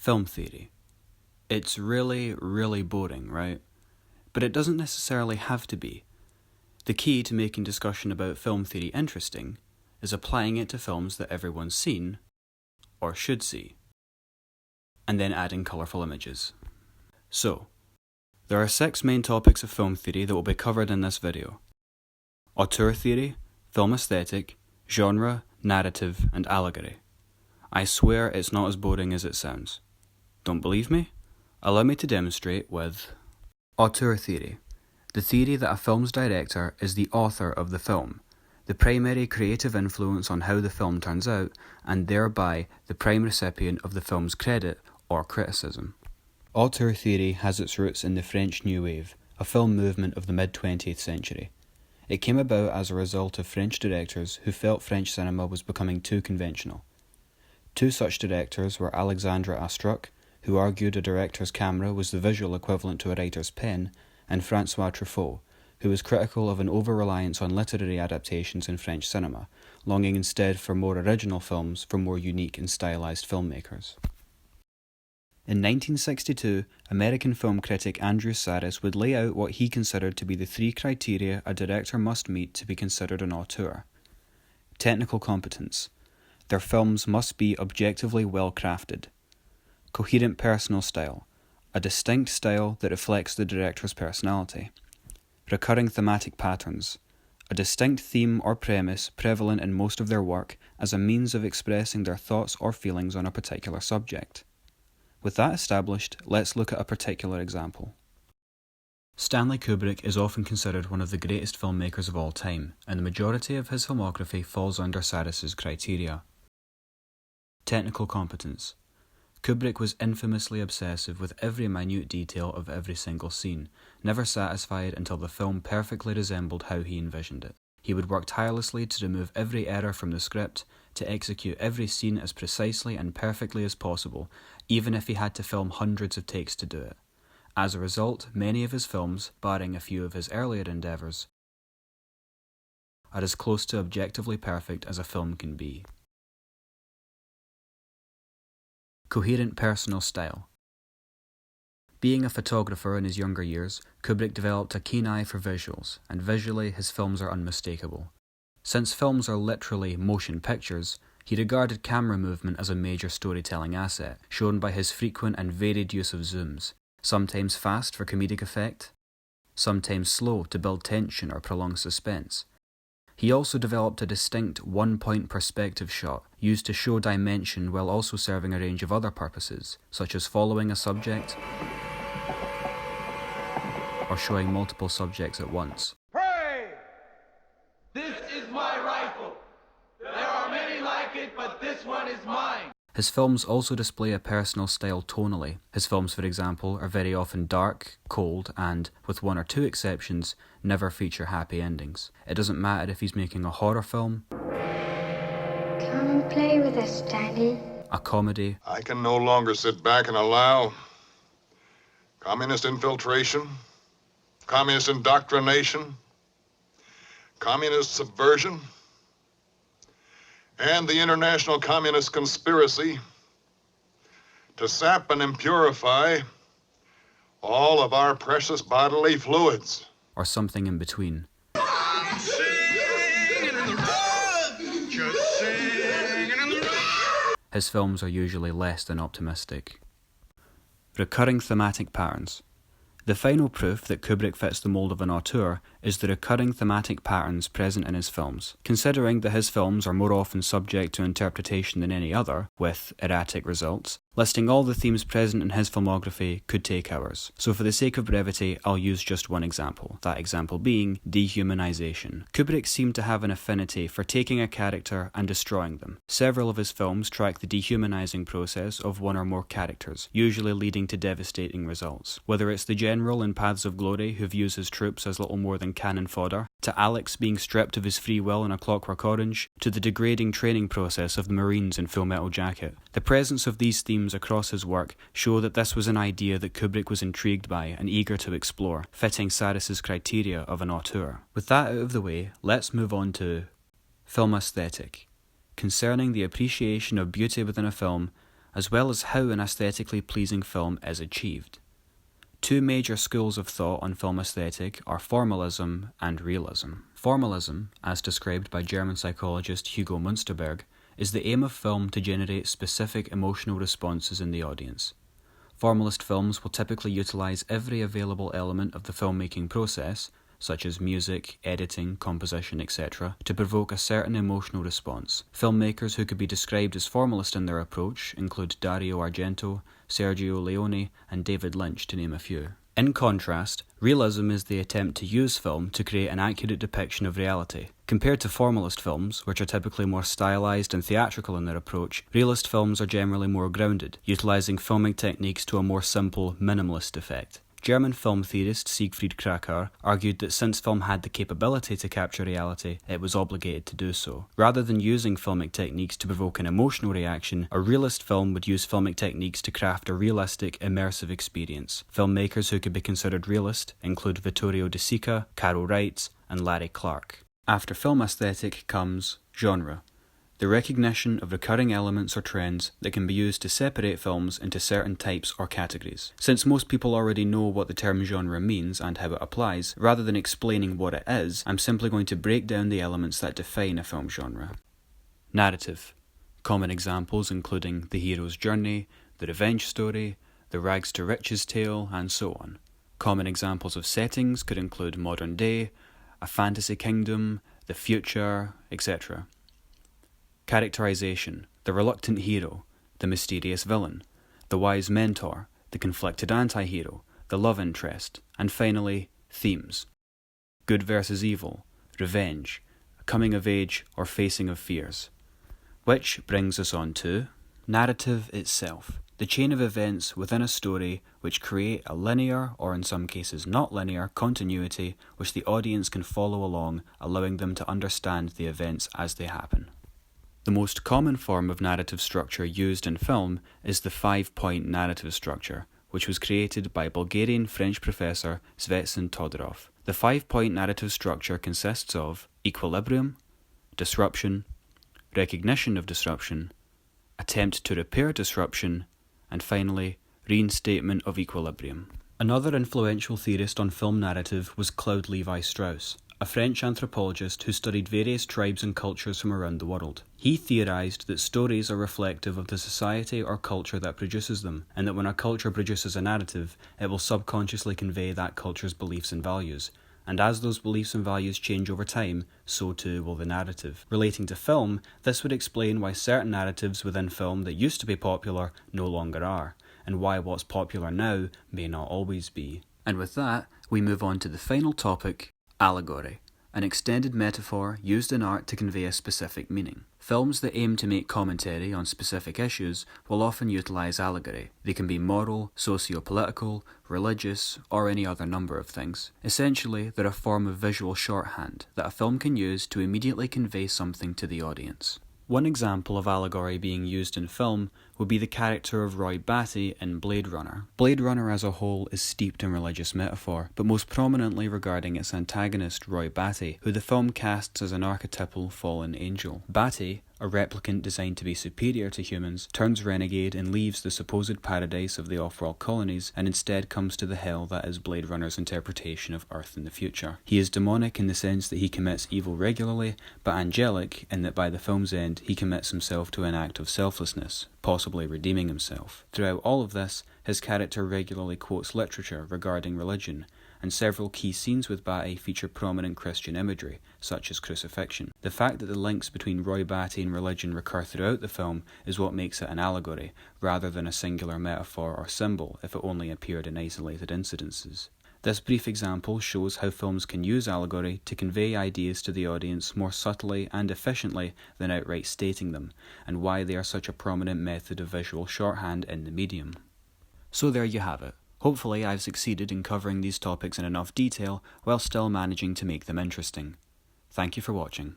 Film theory. It's really, really boring, right? But it doesn't necessarily have to be. The key to making discussion about film theory interesting is applying it to films that everyone's seen, or should see, and then adding colourful images. So, there are 6 main topics of film theory that will be covered in this video. Auteur theory, film aesthetic, genre, narrative, and allegory. I swear it's not as boring as it sounds. Don't believe me? Allow me to demonstrate with Auteur theory. The theory that a film's director is the author of the film, the primary creative influence on how the film turns out, and thereby the prime recipient of the film's credit or criticism. Auteur theory has its roots in the French New Wave, a film movement of the mid-20th century. It came about as a result of French directors who felt French cinema was becoming too conventional. 2 such directors were Alexandre Astruc, who argued a director's camera was the visual equivalent to a writer's pen, and François Truffaut, who was critical of an over-reliance on literary adaptations in French cinema, longing instead for more original films from more unique and stylized filmmakers. In 1962, American film critic Andrew Sarris would lay out what he considered to be the 3 criteria a director must meet to be considered an auteur. Technical competence. Their films must be objectively well crafted. Coherent personal style. A distinct style that reflects the director's personality. Recurring thematic patterns. A distinct theme or premise prevalent in most of their work as a means of expressing their thoughts or feelings on a particular subject. With that established, let's look at a particular example. Stanley Kubrick is often considered one of the greatest filmmakers of all time, and the majority of his filmography falls under Sarris's criteria. Technical competence. Kubrick was infamously obsessive with every minute detail of every single scene, never satisfied until the film perfectly resembled how he envisioned it. He would work tirelessly to remove every error from the script, to execute every scene as precisely and perfectly as possible, even if he had to film hundreds of takes to do it. As a result, many of his films, barring a few of his earlier endeavours, are as close to objectively perfect as a film can be. Coherent personal style. Being a photographer in his younger years, Kubrick developed a keen eye for visuals, and visually his films are unmistakable. Since films are literally motion pictures, he regarded camera movement as a major storytelling asset, shown by his frequent and varied use of zooms, sometimes fast for comedic effect, sometimes slow to build tension or prolong suspense. He also developed a distinct one-point perspective shot, used to show dimension while also serving a range of other purposes, such as following a subject or showing multiple subjects at once. Pray! This is my rifle. There are many like it, but this one is mine. His films also display a personal style tonally. His films, for example, are very often dark, cold, and, with 1 or 2 exceptions, never feature happy endings. It doesn't matter if he's making a horror film, Come and play with us, Daddy. a comedy, I can no longer sit back and allow communist infiltration, communist indoctrination, communist subversion, and the international communist conspiracy to sap and impurify all of our precious bodily fluids. or something in between. His films are usually less than optimistic. Recurring thematic patterns. The final proof that Kubrick fits the mould of an auteur is the recurring thematic patterns present in his films. Considering that his films are more often subject to interpretation than any other, with erratic results, listing all the themes present in his filmography could take hours. So for the sake of brevity, I'll use just one example, that example being dehumanization. Kubrick seemed to have an affinity for taking a character and destroying them. Several of his films track the dehumanizing process of 1 or more characters, usually leading to devastating results. Whether it's the general in Paths of Glory who views his troops as little more than cannon fodder, to Alex being stripped of his free will in A Clockwork Orange, to the degrading training process of the Marines in Full Metal Jacket. The presence of these themes across his work show that this was an idea that Kubrick was intrigued by and eager to explore, fitting Sarris's criteria of an auteur. With that out of the way, let's move on to film aesthetic, concerning the appreciation of beauty within a film as well as how an aesthetically pleasing film is achieved. Two major schools of thought on film aesthetic are formalism and realism. Formalism, as described by German psychologist Hugo Münsterberg, is the aim of film to generate specific emotional responses in the audience. Formalist films will typically utilize every available element of the filmmaking process, such as music, editing, composition, etc., to provoke a certain emotional response. Filmmakers who could be described as formalist in their approach include Dario Argento, Sergio Leone, and David Lynch, to name a few. In contrast, realism is the attempt to use film to create an accurate depiction of reality. Compared to formalist films, which are typically more stylized and theatrical in their approach, realist films are generally more grounded, utilizing filming techniques to a more simple, minimalist effect. German film theorist Siegfried Kracauer argued that since film had the capability to capture reality, it was obligated to do so. Rather than using filmic techniques to provoke an emotional reaction, a realist film would use filmic techniques to craft a realistic, immersive experience. Filmmakers who could be considered realist include Vittorio De Sica, Carol Reitz, and Larry Clark. After film aesthetic comes genre, the recognition of recurring elements or trends that can be used to separate films into certain types or categories. Since most people already know what the term genre means and how it applies, rather than explaining what it is, I'm simply going to break down the elements that define a film genre. Narrative. Common examples including the hero's journey, the revenge story, the rags to riches tale, and so on. Common examples of settings could include modern day, a fantasy kingdom, the future, etc. Characterisation, the reluctant hero, the mysterious villain, the wise mentor, the conflicted anti-hero, the love interest, and finally, themes. Good versus evil, revenge, coming of age or facing of fears. Which brings us on to narrative itself, the chain of events within a story which create a linear, or in some cases not linear, continuity which the audience can follow along, allowing them to understand the events as they happen. The most common form of narrative structure used in film is the 5-point narrative structure, which was created by Bulgarian-French professor Svetsan Todorov. The 5-point narrative structure consists of equilibrium, disruption, recognition of disruption, attempt to repair disruption, and finally, reinstatement of equilibrium. Another influential theorist on film narrative was Claude Levi-Strauss, a French anthropologist who studied various tribes and cultures from around the world. He theorized that stories are reflective of the society or culture that produces them, and that when a culture produces a narrative, it will subconsciously convey that culture's beliefs and values. And as those beliefs and values change over time, so too will the narrative. Relating to film, this would explain why certain narratives within film that used to be popular no longer are, and why what's popular now may not always be. And with that, we move on to the final topic, allegory, an extended metaphor used in art to convey a specific meaning. Films that aim to make commentary on specific issues will often utilize allegory. They can be moral, socio-political, religious, or any other number of things. Essentially, they're a form of visual shorthand that a film can use to immediately convey something to the audience. One example of allegory being used in film would be the character of Roy Batty in Blade Runner. Blade Runner as a whole is steeped in religious metaphor, but most prominently regarding its antagonist Roy Batty, who the film casts as an archetypal fallen angel. Batty, a replicant designed to be superior to humans, turns renegade and leaves the supposed paradise of the off-world colonies and instead comes to the hell that is Blade Runner's interpretation of Earth in the future. He is demonic in the sense that he commits evil regularly, but angelic in that by the film's end he commits himself to an act of selflessness, possibly redeeming himself. Throughout all of this, his character regularly quotes literature regarding religion, and several key scenes with Batty feature prominent Christian imagery, such as crucifixion. The fact that the links between Roy Batty and religion recur throughout the film is what makes it an allegory, rather than a singular metaphor or symbol if it only appeared in isolated incidences. This brief example shows how films can use allegory to convey ideas to the audience more subtly and efficiently than outright stating them, and why they are such a prominent method of visual shorthand in the medium. So there you have it. Hopefully I've succeeded in covering these topics in enough detail while still managing to make them interesting. Thank you for watching.